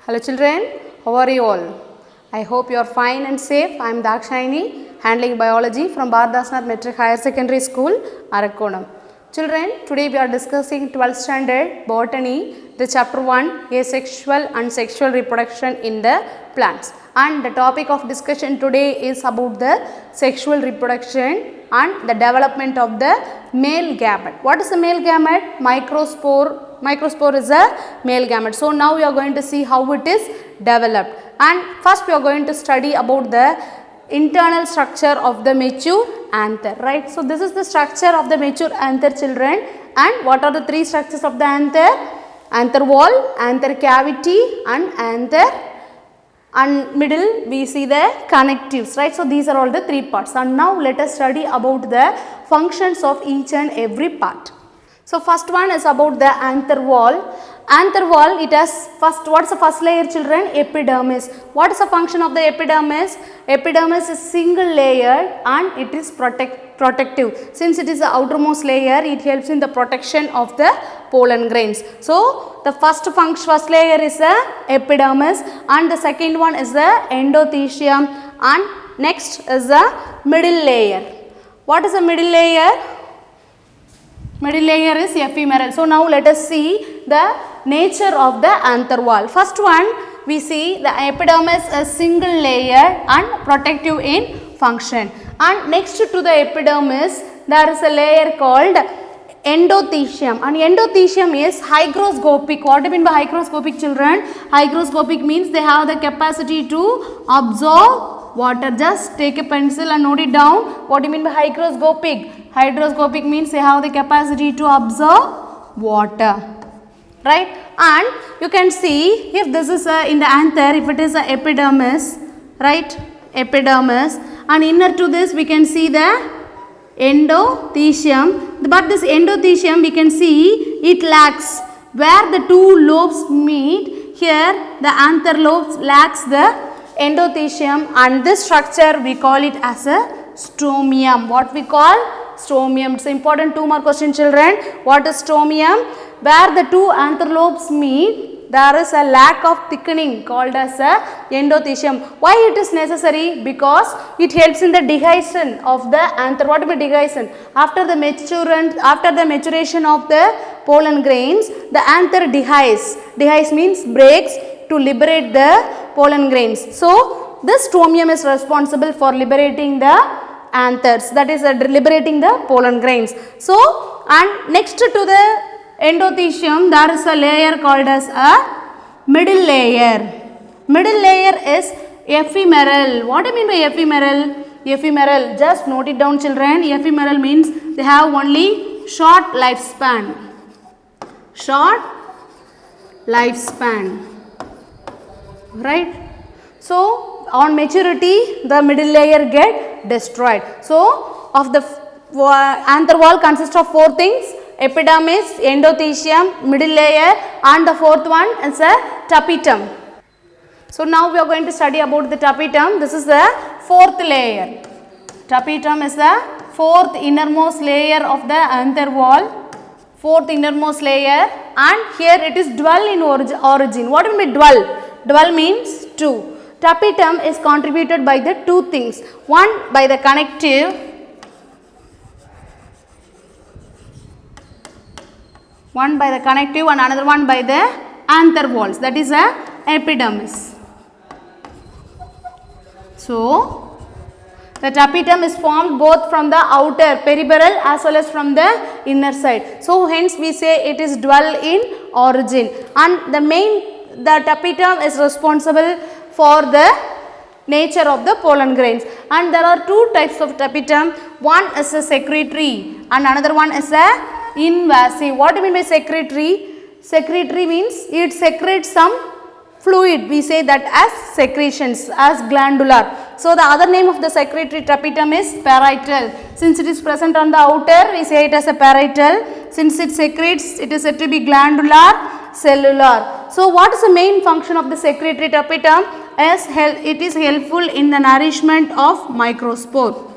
Hello children, how are you all? I hope you are fine and safe. I am Dakshayani, handling biology from Bardasnath Metric Higher Secondary School, Arakkonam. Children, today we are discussing 12th standard botany, the chapter 1, asexual and sexual reproduction in the plants. And the topic of discussion today is about the sexual reproduction and the development of the male gamete. What is the male gamete? Microspore. Microspore is a male gamete. So now we are going to see how it is developed. And first we are going to study about the internal structure of the mature anther, right? So this is the structure of the mature anther, children. And what are the three structures of the anther? Anther wall, anther cavity and anther, and middle we see the connectives, right? So these are all the three parts. And now let us study about the functions of each and every part. So first one is about the anther wall. Anther wall, it has first, what is the first layer, children? Epidermis. What is the function of the epidermis? Epidermis is single layer and it is protective. Since it is the outermost layer, it helps in the protection of the pollen grains. So the first layer is the epidermis and the second one is the endothecium and next is the middle layer. What is the middle layer? Middle layer is ephemeral. So now let us see the nature of the anther wall. First one, we see the epidermis is single layer and protective in function. And next to the epidermis, there is a layer called endothecium. And endothecium is hygroscopic. What do you mean by hygroscopic, children? Hygroscopic means they have the capacity to absorb water. Just take a pencil and note it down. What do you mean by hygroscopic? Hygroscopic means they have the capacity to absorb water, right? And you can see if this is in the anther, if it is a epidermis, right? Epidermis, and inner to this we can see the endothecium. But this endothecium we can see it lacks where the two lobes meet. Here the anther lobes lacks the endothecium, and this structure we call it as a stomium. What we call? Stomium. It's important 2 more question, children. What is stomium? Where the two anther lobes meet, there is a lack of thickening called as a endothecium. Why it is necessary? Because it helps in the dehiscence of the anther. What is dehiscence? After the maturation of the pollen grains, the anther dehisces. Dehisce means breaks to liberate the pollen grains. So this stomium is responsible for liberating the anthers, that is liberating the pollen grains. So, and next to the endothecium there is a layer called as a middle layer. Middle layer is ephemeral. What do you mean by ephemeral? Ephemeral, just note it down, children. Ephemeral means they have only short lifespan. Short lifespan, right? So on maturity the middle layer get destroyed. So of the anther wall consists of 4 things: epidermis, endothecium, middle layer, and the fourth one is a tapetum. So now we are going to study about the tapetum. This is the 4th layer. Tapetum is the 4th innermost layer of the anther wall. 4th innermost layer, and here it is dual in origin. What do you mean dual? Dual means 2. Tapetum is contributed by the 2 things. One by the connective, and another one by the anther walls, that is a epidermis. So the tapetum is formed both from the outer peripheral as well as from the inner side. So hence we say it is dual in origin, and the tapetum is responsible for the nature of the pollen grains. And there are 2 types of tapetum. One is a secretory and another one is a invasive. What do you mean by secretory? Secretory means it secretes some fluid. We say that as secretions, as glandular. So the other name of the secretory tapetum is parietal. Since it is present on the outer, we say it as a parietal. Since it secretes, it is said to be glandular, cellular. So what is the main function of the secretory tapetum? It is helpful in the nourishment of microspore.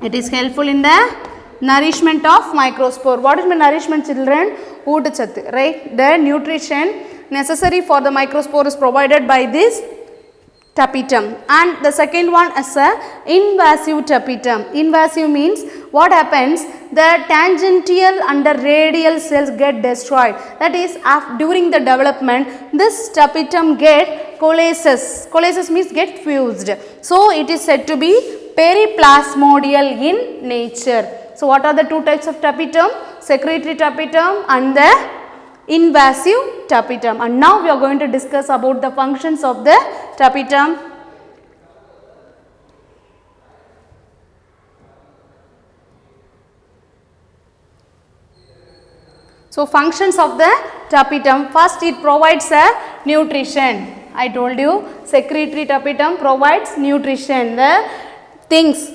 It is helpful in the nourishment of microspore. What is the nourishment, children? Right? The nutrition necessary for the microspore is provided by this tapetum. And the second one is a invasive tapetum. Invasive means what happens, the tangential and the radial cells get destroyed. That is, during the development, this tapetum get coalesces. Coalesces means get fused. So it is said to be periplasmodial in nature. So what are the two types of tapetum? Secretory tapetum and the invasive tapetum. And now we are going to discuss about the functions of the tapetum. So functions of the tapetum, first it provides a nutrition. I told you secretory tapetum provides nutrition. The things,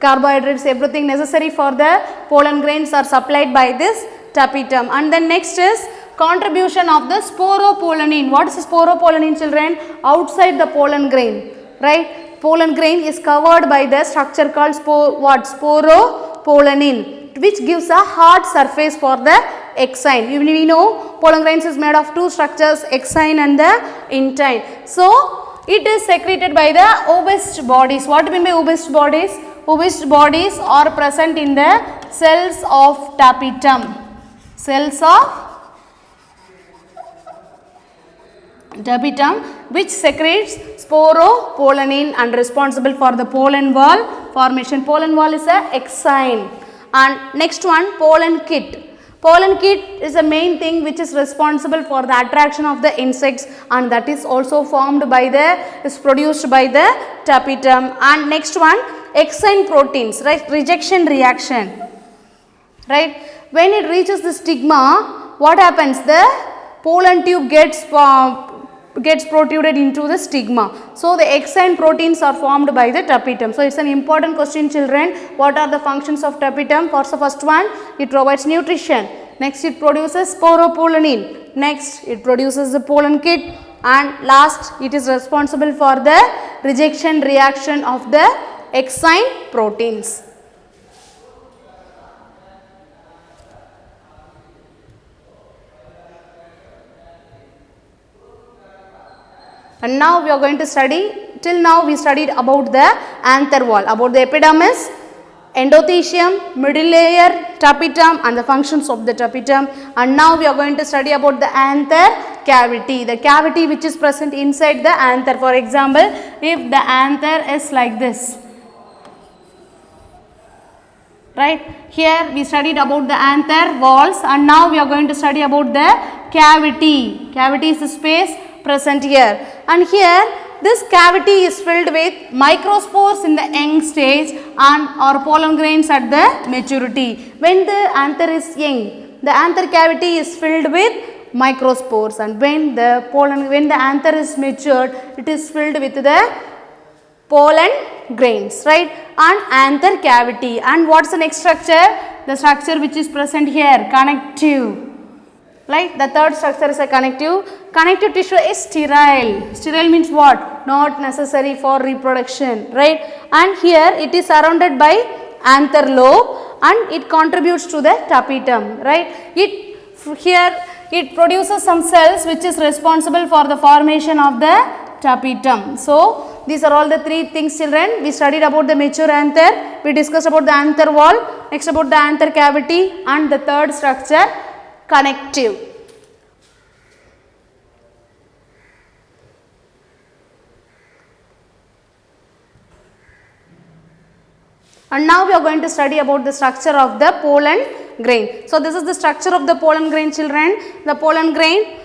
carbohydrates, everything necessary for the pollen grains are supplied by this tapetum. And then next is contribution of the sporopollenin. What is sporopollenin, children? Outside the pollen grain, right? Pollen grain is covered by the structure called sporopollenin, which gives a hard surface for the exine. We know pollen grains is made of two structures, exine and the intine. So it is secreted by the obist bodies. What do you mean by obist bodies? Obist bodies are present in the cells of tapetum. Cells of tapetum, which secretes sporopollenin and responsible for the pollen wall formation. Pollen wall is a exine. And next one, pollen kit. Pollen kit is the main thing which is responsible for the attraction of the insects, and that is also formed by the, is produced by the tapetum. And next one, exine proteins, right? Rejection reaction, right? When it reaches the stigma, what happens? The pollen tube gets protruded into the stigma. So the exine proteins are formed by the tapetum. So it's an important question, children. What are the functions of tapetum? First, the first one, it provides nutrition. Next, it produces sporopollenin. Next, it produces the pollen kit. And last, it is responsible for the rejection reaction of the exine proteins. And now we are going to study, till now we studied about the anther wall, about the epidermis, endothecium, middle layer, tapetum and the functions of the tapetum. And now we are going to study about the anther cavity, the cavity which is present inside the anther. For example, if the anther is like this, right, here we studied about the anther walls, and now we are going to study about the cavity. Cavity is the space present here, and here this cavity is filled with microspores in the young stage and or pollen grains at the maturity. When the anther is young, the anther cavity is filled with microspores, and when the anther is matured, it is filled with the pollen grains, right? And anther cavity. And what's the next structure? The structure which is present here, connective. Right, the third structure is a connective. Connective tissue is sterile. Sterile means what? Not necessary for reproduction, right? And here it is surrounded by anther lobe and it contributes to the tapetum, right? It produces some cells which is responsible for the formation of the tapetum. So these are all the three things, children. We studied about the mature anther, we discussed about the anther wall, next about the anther cavity, and the third structure, connective. And now we are going to study about the structure of the pollen grain. So this is the structure of the pollen grain, children. The pollen grain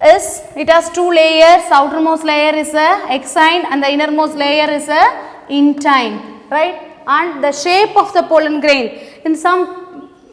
is, it has two layers. Outermost layer is a exine and the innermost layer is a intine, right? And the shape of the pollen grain, in some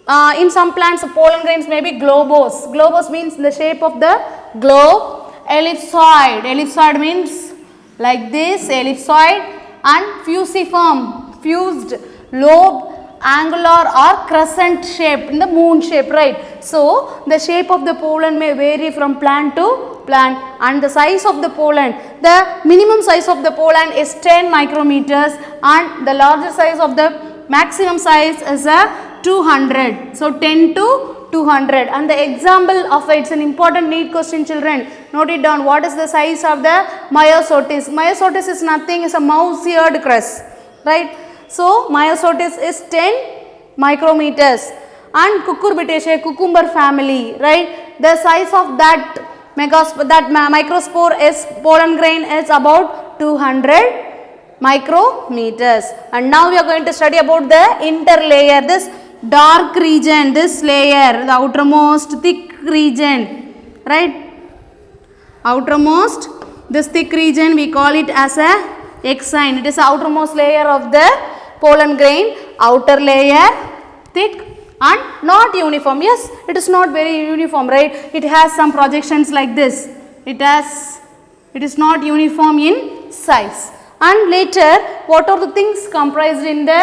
plants the pollen grains may be globose. Globose means the shape of the globe. Ellipsoid, ellipsoid means like this, ellipsoid. And fusiform, fused, lobe, angular or crescent shape, in the moon shape, right? So the shape of the pollen may vary from plant to plant, and the size of the pollen, the minimum size of the pollen is 10 micrometers and the larger size of the maximum size is a 200. So 10 to 200. And the example of it's an important NEET question, children. Note it down. What is the size of the Myosotis? Myosotis is nothing, is a mouse-eared crust, right? So Myosotis is 10 micrometers. And Cucurbitaceae, cucumber family, right? The size of that microspore is pollen grain is about 200 micrometers. And now we are going to study about the interlayer, this dark region, this layer, the outermost thick region, right? Outermost, this thick region we call it as a exine. It is the outermost layer of the pollen grain. Outer layer thick and not uniform. Yes, it is not very uniform, right? It has some projections like this. It is not uniform in size. And later, what are the things comprised in the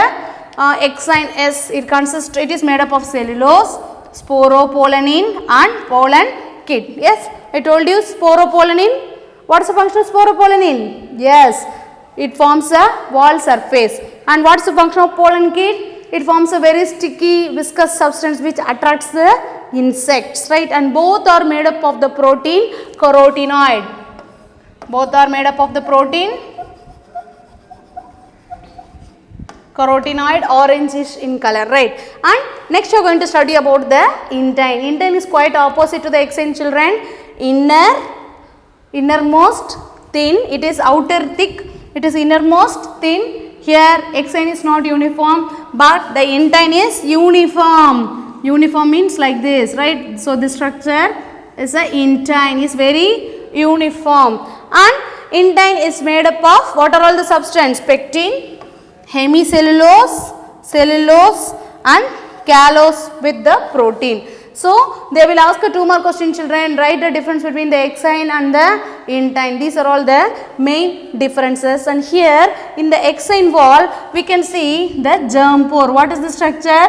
exine? It is made up of cellulose, sporopollenin and pollen kit. Yes, I told you sporopollenin. What is the function of sporopollenin? Yes, it forms a wall surface. And what is the function of pollen kit? It forms a very sticky viscous substance which attracts the insects, right? And both are made up of the protein carotenoid. Both are made up of the protein carotenoid, orangish in color, right? And next you are going to study about the intine. Intine is quite opposite to the exine, children. Innermost thin, it is outer thick, it is innermost thin. Here exine is not uniform, but the intine is uniform. Uniform means like this, right? So this structure is a intine, is very uniform. And intine is made up of what are all the substance? Pectin, hemicellulose, cellulose and callose with the protein. So they will ask 2 more questions, children. Write the difference between the exine and the intine. These are all the main differences. And here in the exine wall we can see the germ pore. What is the structure?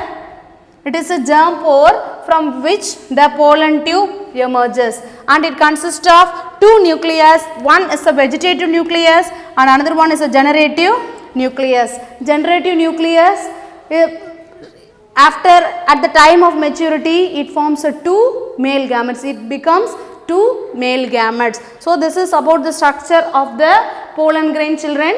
It is a germ pore from which the pollen tube emerges, and it consists of 2 nucleus. One is a vegetative nucleus and another one is a generative nucleus. Generative nucleus, at the time of maturity, it forms 2 male gametes. It becomes 2 male gametes. So this is about the structure of the pollen grain, children.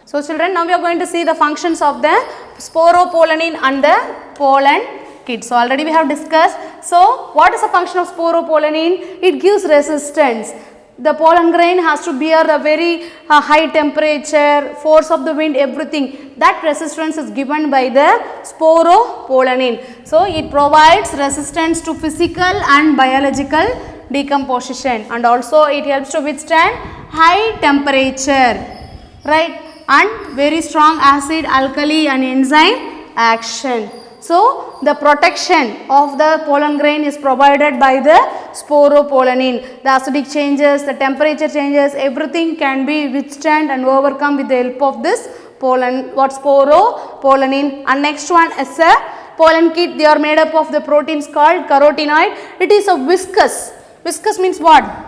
So children, now we are going to see the functions of the sporopollenin and the pollen kit. So already we have discussed. So what is the function of sporopollenin? It gives resistance. The pollen grain has to bear a very high temperature, force of the wind, everything. That resistance is given by the sporopollenin. So it provides resistance to physical and biological decomposition, and also it helps to withstand high temperature, right? And very strong acid, alkali and enzyme action. So the protection of the pollen grain is provided by the sporopollenin. The acidic changes, the temperature changes, everything can be withstand and overcome with the help of this pollen, sporopollenin. And next one is a pollen kit. They are made up of the proteins called carotenoid. It is a viscous. Viscous means what?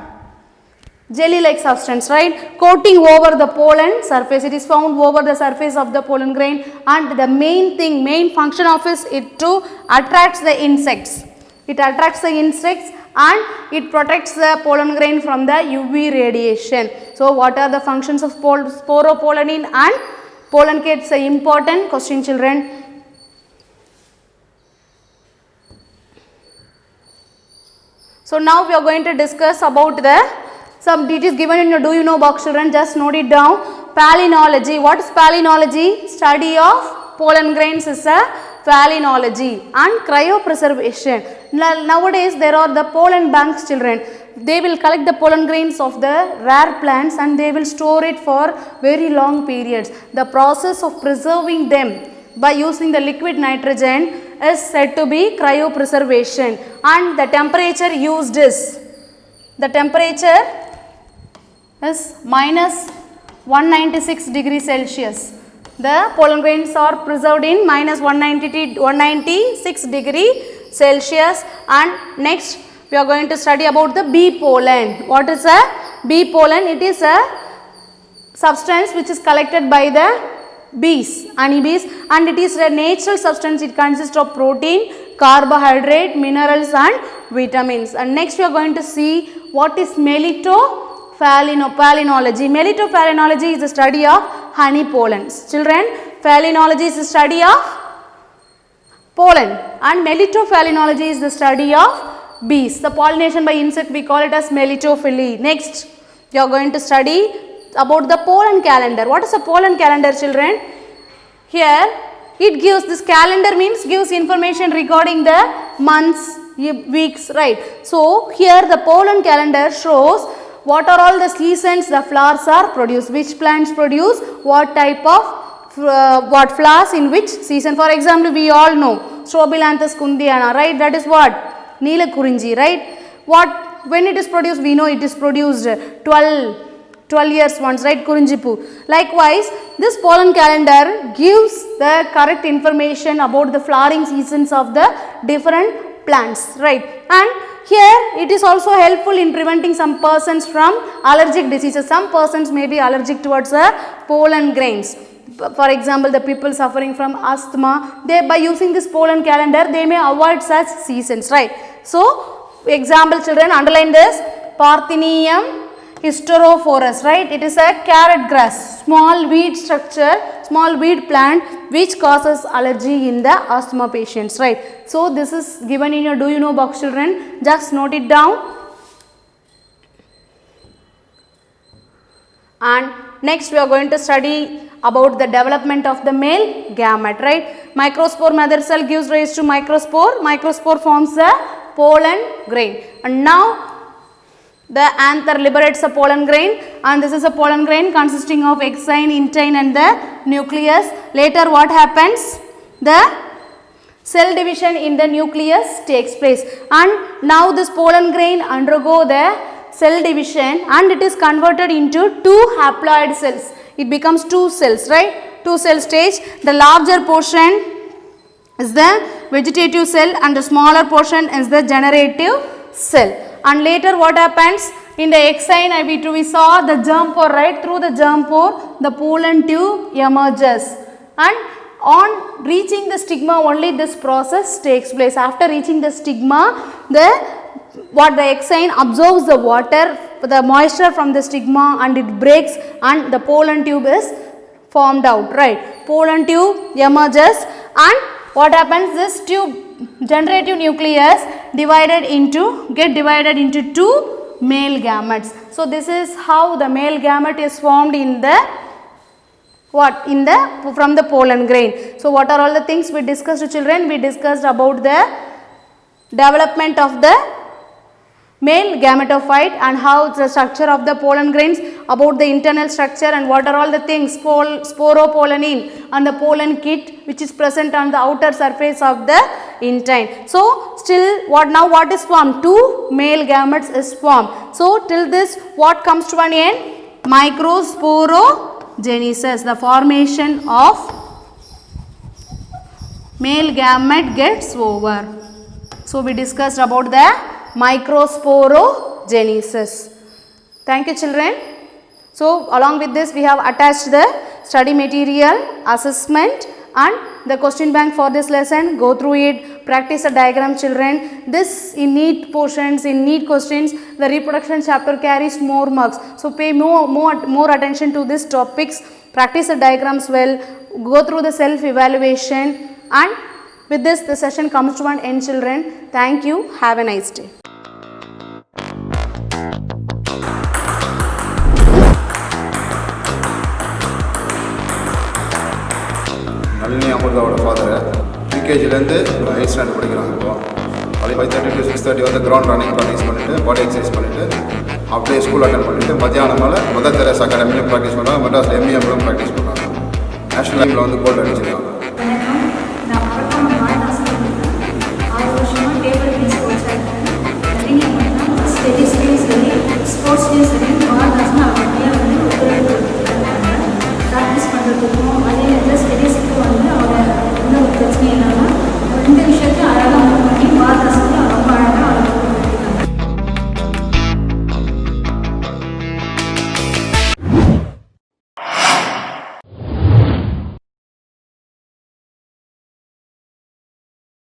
Jelly like substance, right? Coating over the pollen surface. It is found over the surface of the pollen grain, and the main function of it to attracts the insects. It attracts the insects and it protects the pollen grain from the UV radiation. So what are the functions of sporopollenin and pollen kit? It's an important question, children. So now we are going to discuss about the some details given in your do you know box, children. Just note it down. Palynology. What is palynology? Study of pollen grains is a palynology. And cryopreservation. Nowadays there are the pollen banks, children. They will collect the pollen grains of the rare plants and they will store it for very long periods. The process of preserving them by using the liquid nitrogen is said to be cryopreservation. And the temperature used is, the temperature is minus 196 degrees Celsius. The pollen grains are preserved in minus 196 degree Celsius. And next we are going to study about the bee pollen. What is a bee pollen? It is a substance which is collected by the bees, honey bees, and it is a natural substance. It consists of protein, carbohydrate, minerals and vitamins. And next we are going to see what is phallinology. Phallinology is the study of honey pollens. Children, phallinology is the study of pollen and melitophallinology is the study of bees. The pollination by insect we call it as melitophily. Next, you are going to study about the pollen calendar. What is a pollen calendar, children? Here, it gives, this calendar means gives information regarding the months, weeks, right? So, here the pollen calendar shows what are all the seasons the flowers are produced, which plants produce, what type of what flowers in which season. For example, we all know Strobilanthes kundiana, right? That is what? Neelakurinji, right? What, when it is produced, we know it is produced 12 years once, right? Kurinjipu. Likewise, this pollen calendar gives the correct information about the flowering seasons of the different plants, right? And here it is also helpful in preventing some persons from allergic diseases. Some persons may be allergic towards pollen grains. For example, the people suffering from asthma, they, by using this pollen calendar, they may avoid such seasons, right? So, example, children, underline this, Parthenium hysterophorus, right? It is a carrot grass, small weed structure, small weed plant which causes allergy in the asthma patients, right? So, this is given in your do you know box, children. Just note it down. And next we are going to study about the development of the male gamete, right? Microspore mother cell gives rise to microspore. Microspore forms the pollen grain. And now the anther liberates a pollen grain, and this is a pollen grain consisting of exine, intine and the nucleus. Later what happens? The cell division in the nucleus takes place, and now this pollen grain undergo the cell division and it is converted into two haploid cells. It becomes two cells, right? Two cell stage. The larger portion is the vegetative cell and the smaller portion is the generative cell. And later what happens? In the exine we saw the germ pore, right? Through the germ pore the pollen tube emerges, and on reaching the stigma only this process takes place. After reaching the stigma, the exine absorbs the water, the moisture from the stigma, and it breaks and the pollen tube is formed out, right? Pollen tube emerges, and what happens? This tube, generative nucleus get divided into two male gametes. So, this is how the male gamete is formed in the from the pollen grain. So, what are all the things we discussed, children? We discussed about the development of the male gametophyte and how the structure of the pollen grains, about the internal structure and what are all the things, sporopollenin and the pollen kit which is present on the outer surface of the intine. So, still what is formed? Two male gametes is formed. So, till this what comes to an end? Microsporogenesis, the formation of male gamete gets over. So, we discussed about the microsporogenesis. Thank you, children. So, along with this we have attached the study material, assessment and the question bank for this lesson. Go through it, practice a diagram, children. This in neat portions, in neat questions, the reproduction chapter carries more marks. So, pay more attention to these topics, practice the diagrams well, go through the self evaluation, and with this the session comes to an end, children. Thank you. Have a nice day. Nalini அமிர்தாவோட father ப்ரீகேஜிலேருந்து 8th standard படிக்கிறாங்க. இப்போ அது 5:30 to 6:30 வந்து ground running practice பண்ணிவிட்டு பாடி exercise பண்ணிவிட்டு அப்படியே school attend பண்ணிவிட்டு மத்தியானம் மேலே மதர் தெரேசா அகாடமியில் ப்ராக்டிஸ் பண்ணுறாங்க. மெட்ராஸில் MEMலும் ப்ராக்டிஸ் பண்ணுறாங்க. நேஷனல் டீமில் வந்து கோல்டு அடிச்சிருக்காங்க.